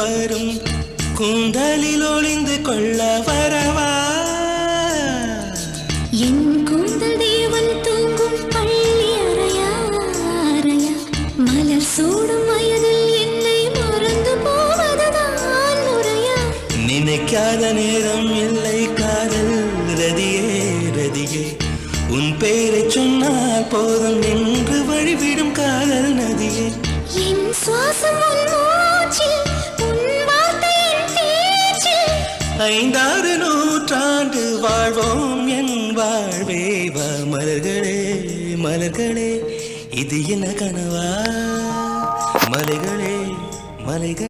வரும் கூந்தலில் ஒளிந்து கொள்ள வரவா என் கூந்தல் தேவன் தூங்கும் பள்ளி அறையா அறையா மலர் சூடும் வயதில் என்னை மறந்து போவதுதான் முறையா நினைக்காத நேரம் இல்லை காதல் ரதியே ரதியே உன் பெயரை சொன்னால் போதும் என்று வழிவிடும் காதல் நதியே என் சுவாசம் உன் மூச்சில் உன் வார்த்தையின் பேச்சில் 5 நூற்றாண்டு வாழ்வோம் என் வாழ்வே வா மலர்களே மலர்களே இது என்ன கனவா மலைகளே மலைகள்